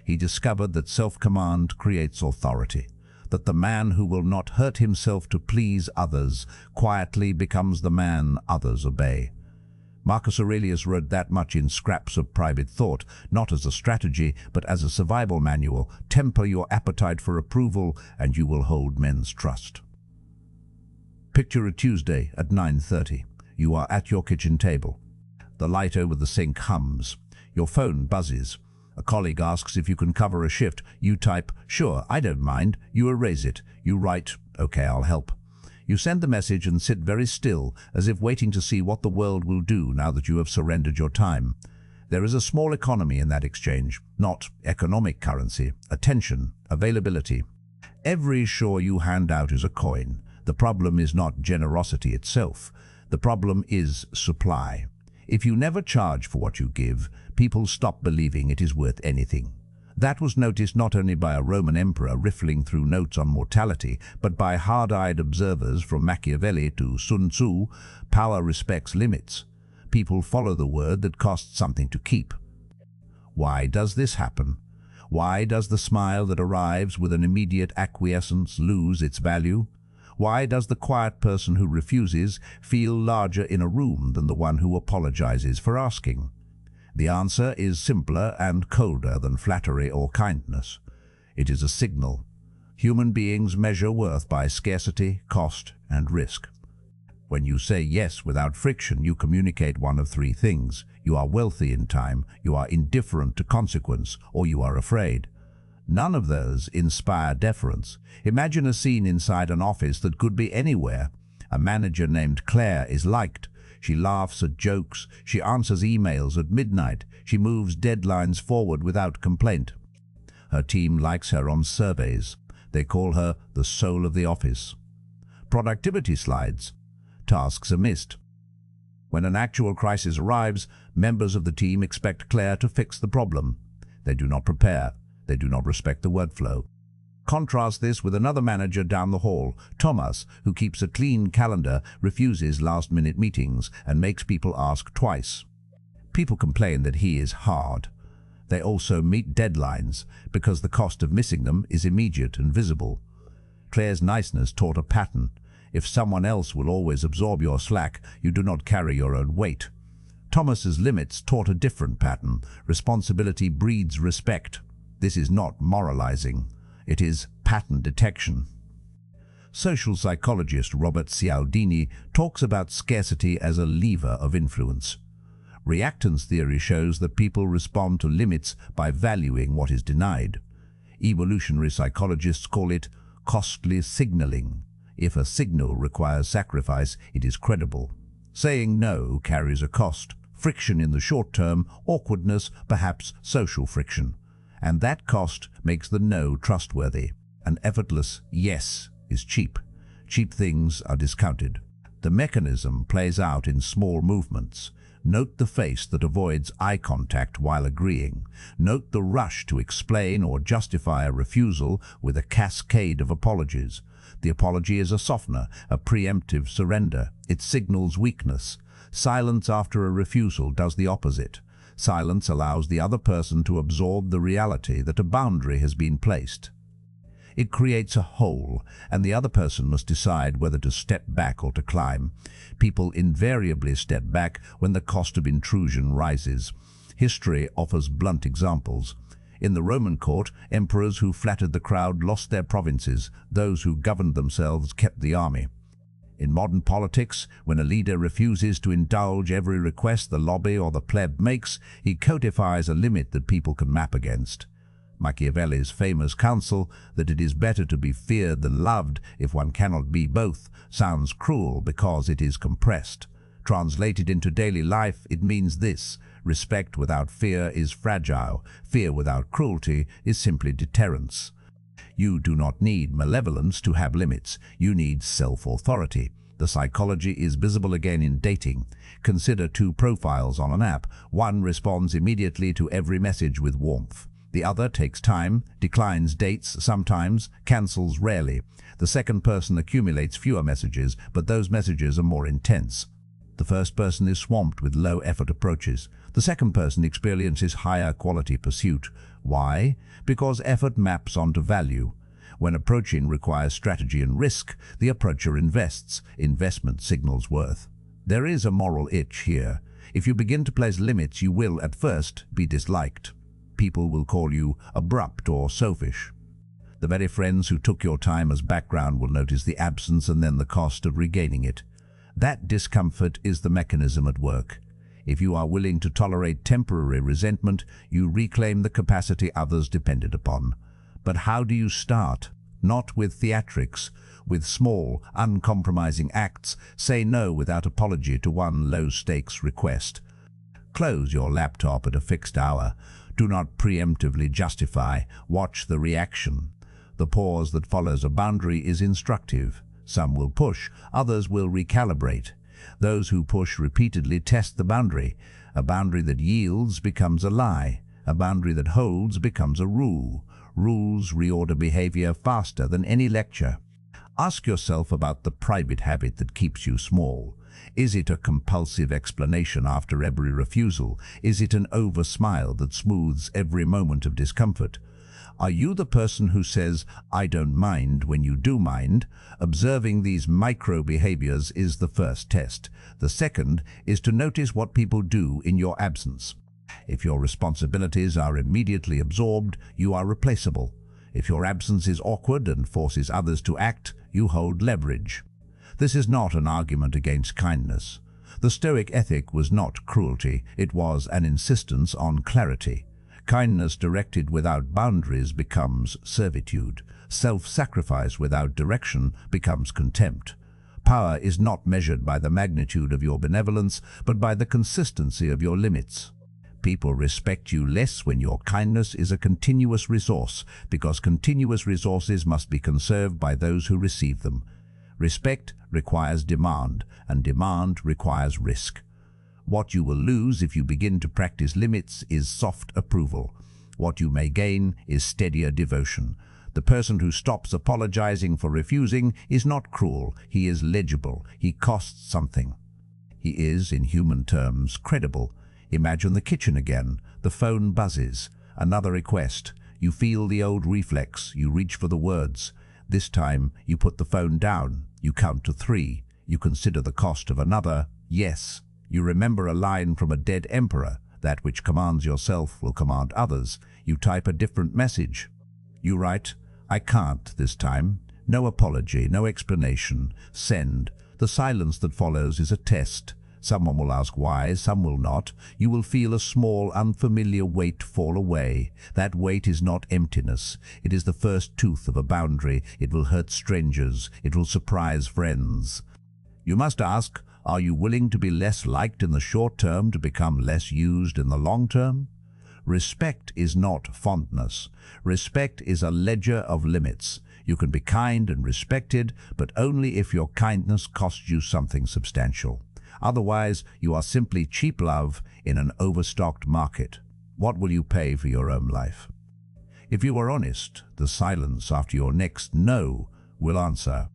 he discovered that self-command creates authority, that the man who will not hurt himself to please others quietly becomes the man others obey. Marcus Aurelius wrote that much in scraps of private thought, not as a strategy, but as a survival manual. Temper your appetite for approval, and you will hold men's trust. Picture a Tuesday at 9:30. You are at your kitchen table. The light over the sink hums. Your phone buzzes. A colleague asks if you can cover a shift. You type, "Sure, I don't mind." You erase it. You write, "Okay, I'll help." You send the message and sit very still, as if waiting to see what the world will do now that you have surrendered your time. There is a small economy in that exchange, not economic currency, attention, availability. Every shore you hand out is a coin. The problem is not generosity itself. The problem is supply. If you never charge for what you give, people stop believing it is worth anything. That was noticed not only by a Roman emperor riffling through notes on mortality, but by hard-eyed observers from Machiavelli to Sun Tzu. Power respects limits. People follow the word that costs something to keep. Why does this happen? Why does the smile that arrives with an immediate acquiescence lose its value? Why does the quiet person who refuses feel larger in a room than the one who apologizes for asking? The answer is simpler and colder than flattery or kindness. It is a signal. Human beings measure worth by scarcity, cost, and risk. When you say yes without friction, you communicate one of three things. You are wealthy in time, you are indifferent to consequence, or you are afraid. None of those inspire deference. Imagine a scene inside an office that could be anywhere. A manager named Claire is liked. She laughs at jokes, she answers emails at midnight, she moves deadlines forward without complaint. Her team likes her on surveys. They call her the soul of the office. Productivity slides. Tasks are missed. When an actual crisis arrives, members of the team expect Claire to fix the problem. They do not prepare. They do not respect the workflow. Contrast this with another manager down the hall. Tomas, who keeps a clean calendar, refuses last-minute meetings and makes people ask twice. People complain that he is hard. They also meet deadlines because the cost of missing them is immediate and visible. Claire's niceness taught a pattern. If someone else will always absorb your slack, you do not carry your own weight. Thomas's limits taught a different pattern. Responsibility breeds respect. This is not moralizing. It is pattern detection. Social psychologist Robert Cialdini talks about scarcity as a lever of influence. Reactance theory shows that people respond to limits by valuing what is denied. Evolutionary psychologists call it costly signaling. If a signal requires sacrifice, it is credible. Saying no carries a cost. Friction in the short term, awkwardness, perhaps social friction. And that cost makes the no trustworthy. An effortless yes is cheap. Cheap things are discounted. The mechanism plays out in small movements. Note the face that avoids eye contact while agreeing. Note the rush to explain or justify a refusal with a cascade of apologies. The apology is a softener, a preemptive surrender. It signals weakness. Silence after a refusal does the opposite. Silence allows the other person to absorb the reality that a boundary has been placed. It creates a hole, and the other person must decide whether to step back or to climb. People invariably step back when the cost of intrusion rises. History offers blunt examples. In the Roman court, emperors who flattered the crowd lost their provinces. Those who governed themselves kept the army. In modern politics, when a leader refuses to indulge every request the lobby or the plebe makes, he codifies a limit that people can map against. Machiavelli's famous counsel that it is better to be feared than loved if one cannot be both sounds cruel because it is compressed. Translated into daily life, it means this: respect without fear is fragile. Fear without cruelty is simply deterrence. You do not need malevolence to have limits. You need self-authority. The psychology is visible again in dating. Consider two profiles on an app. One responds immediately to every message with warmth. The other takes time, declines dates sometimes, cancels rarely. The second person accumulates fewer messages, but those messages are more intense. The first person is swamped with low-effort approaches. The second person experiences higher quality pursuit. Why? Because effort maps onto value. When approaching requires strategy and risk, the approacher invests. Investment signals worth. There is a moral itch here. If you begin to place limits, you will, at first, be disliked. People will call you abrupt or sophish. The very friends who took your time as background will notice the absence and then the cost of regaining it. That discomfort is the mechanism at work. If you are willing to tolerate temporary resentment, you reclaim the capacity others depended upon. But how do you start? Not with theatrics. With small, uncompromising acts, say no without apology to one low-stakes request. Close your laptop at a fixed hour. Do not preemptively justify. Watch the reaction. The pause that follows a boundary is instructive. Some will push, others will recalibrate. Those who push repeatedly test the boundary. A boundary that yields becomes a lie. A boundary that holds becomes a rule. Rules reorder behavior faster than any lecture. Ask yourself about the private habit that keeps you small. Is it a compulsive explanation after every refusal? Is it an over-smile that smooths every moment of discomfort? Are you the person who says, "I don't mind," when you do mind? Observing these micro-behaviors is the first test. The second is to notice what people do in your absence. If your responsibilities are immediately absorbed, you are replaceable. If your absence is awkward and forces others to act, you hold leverage. This is not an argument against kindness. The Stoic ethic was not cruelty, it was an insistence on clarity. Kindness directed without boundaries becomes servitude. Self-sacrifice without direction becomes contempt. Power is not measured by the magnitude of your benevolence, but by the consistency of your limits. People respect you less when your kindness is a continuous resource, because continuous resources must be conserved by those who receive them. Respect requires demand, and demand requires risk. What you will lose if you begin to practice limits is soft approval. What you may gain is steadier devotion. The person who stops apologizing for refusing is not cruel, he is legible, he costs something. He is, in human terms, credible. Imagine the kitchen again. The phone buzzes. Another request. You feel the old reflex. You reach for the words. This time, you put the phone down. You count to 3. You consider the cost of another yes. You remember a line from a dead emperor. That which commands yourself will command others. You type a different message. You write, "I can't this time." No apology, no explanation. Send. The silence that follows is a test. Someone will ask why, some will not. You will feel a small, unfamiliar weight fall away. That weight is not emptiness. It is the first tooth of a boundary. It will hurt strangers. It will surprise friends. You must ask, are you willing to be less liked in the short term to become less used in the long term? Respect is not fondness. Respect is a ledger of limits. You can be kind and respected, but only if your kindness costs you something substantial. Otherwise, you are simply cheap love in an overstocked market. What will you pay for your own life? If you are honest, the silence after your next no will answer.